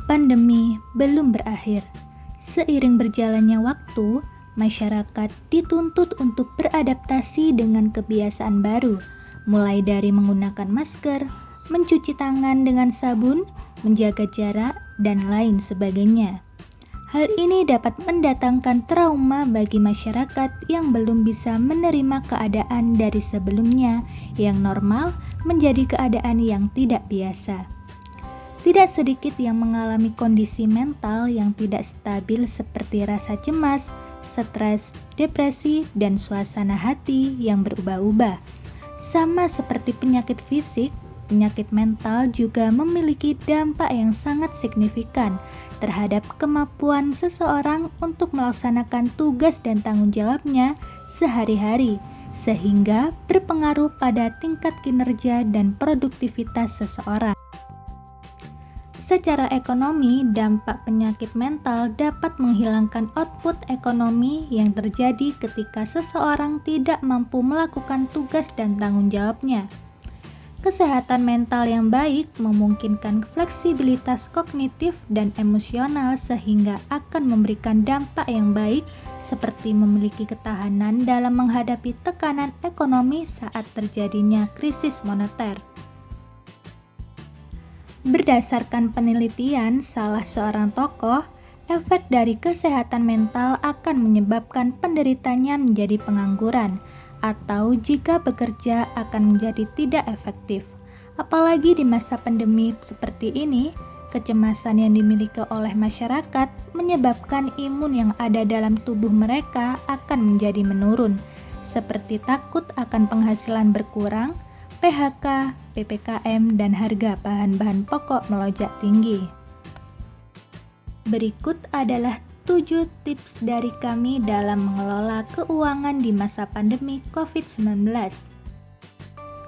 Pandemi belum berakhir. Seiring berjalannya waktu, masyarakat dituntut untuk beradaptasi dengan kebiasaan baru, mulai dari menggunakan masker, mencuci tangan dengan sabun, menjaga jarak, dan lain sebagainya. Hal ini dapat mendatangkan trauma bagi masyarakat yang belum bisa menerima keadaan dari sebelumnya yang normal menjadi keadaan yang tidak biasa. Tidak sedikit yang mengalami kondisi mental yang tidak stabil seperti rasa cemas, stres, depresi, dan suasana hati yang berubah-ubah. Sama seperti penyakit fisik, penyakit mental juga memiliki dampak yang sangat signifikan terhadap kemampuan seseorang untuk melaksanakan tugas dan tanggung jawabnya sehari-hari, sehingga berpengaruh pada tingkat kinerja dan produktivitas seseorang. Secara ekonomi, dampak penyakit mental dapat menghilangkan output ekonomi yang terjadi ketika seseorang tidak mampu melakukan tugas dan tanggung jawabnya. Kesehatan mental yang baik memungkinkan fleksibilitas kognitif dan emosional sehingga akan memberikan dampak yang baik seperti memiliki ketahanan dalam menghadapi tekanan ekonomi saat terjadinya krisis moneter. Berdasarkan penelitian salah seorang tokoh, efek dari kesehatan mental akan menyebabkan penderitanya menjadi pengangguran, atau jika bekerja akan menjadi tidak efektif. Apalagi di masa pandemi seperti ini, kecemasan yang dimiliki oleh masyarakat menyebabkan imun yang ada dalam tubuh mereka akan menjadi menurun, seperti takut akan penghasilan berkurang, PHK, PPKM, dan harga bahan-bahan pokok melonjak tinggi. Berikut adalah 7 tips dari kami dalam mengelola keuangan di masa pandemi COVID-19.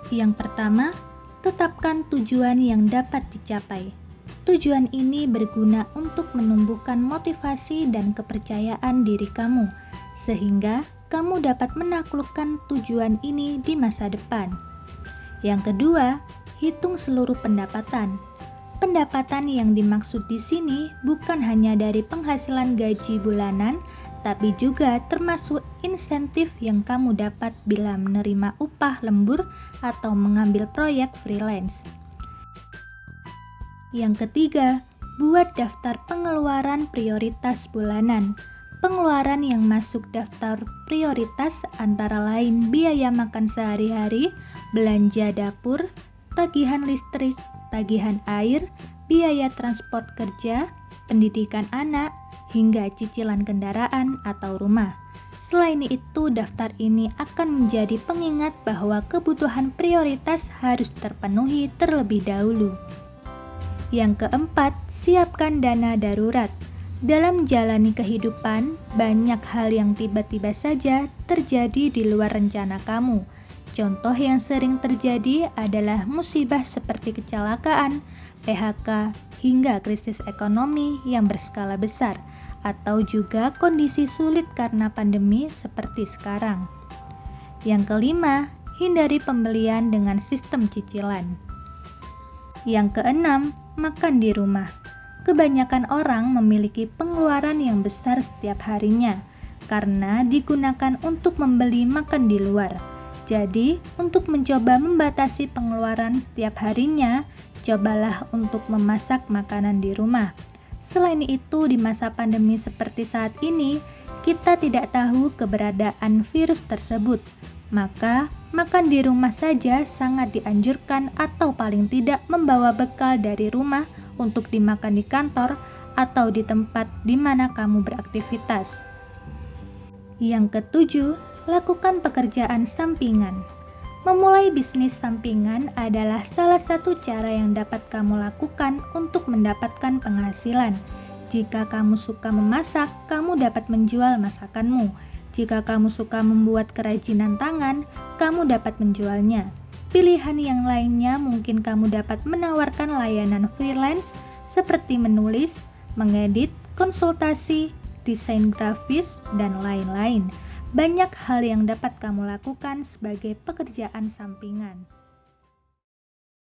Yang pertama, tetapkan tujuan yang dapat dicapai. Tujuan ini berguna untuk menumbuhkan motivasi dan kepercayaan diri kamu, sehingga kamu dapat menaklukkan tujuan ini di masa depan. Yang kedua, hitung seluruh pendapatan. Pendapatan yang dimaksud di sini bukan hanya dari penghasilan gaji bulanan, tapi juga termasuk insentif yang kamu dapat bila menerima upah lembur atau mengambil proyek freelance. Yang ketiga, buat daftar pengeluaran prioritas bulanan. Pengeluaran yang masuk daftar prioritas antara lain biaya makan sehari-hari, belanja dapur, tagihan listrik, tagihan air, biaya transport kerja, pendidikan anak, hingga cicilan kendaraan atau rumah. Selain itu, daftar ini akan menjadi pengingat bahwa kebutuhan prioritas harus terpenuhi terlebih dahulu. Yang keempat, siapkan dana darurat. Dalam menjalani kehidupan, banyak hal yang tiba-tiba saja terjadi di luar rencana kamu. Contoh yang sering terjadi adalah musibah seperti kecelakaan, PHK, hingga krisis ekonomi yang berskala besar, atau juga kondisi sulit karena pandemi seperti sekarang. Yang kelima, hindari pembelian dengan sistem cicilan. Yang keenam, makan di rumah. Kebanyakan orang memiliki pengeluaran yang besar setiap harinya karena digunakan untuk membeli makan di luar. Jadi, untuk mencoba membatasi pengeluaran setiap harinya, cobalah untuk memasak makanan di rumah. Selain itu, di masa pandemi seperti saat ini, kita tidak tahu keberadaan virus tersebut. Maka, makan di rumah saja sangat dianjurkan atau paling tidak membawa bekal dari rumah untuk dimakan di kantor atau di tempat di mana kamu beraktivitas. Yang ketujuh, lakukan pekerjaan sampingan. Memulai bisnis sampingan adalah salah satu cara yang dapat kamu lakukan untuk mendapatkan penghasilan. Jika kamu suka memasak, kamu dapat menjual masakanmu. Jika kamu suka membuat kerajinan tangan, kamu dapat menjualnya. Pilihan yang lainnya mungkin kamu dapat menawarkan layanan freelance seperti menulis, mengedit, konsultasi, desain grafis, dan lain-lain. Banyak hal yang dapat kamu lakukan sebagai pekerjaan sampingan.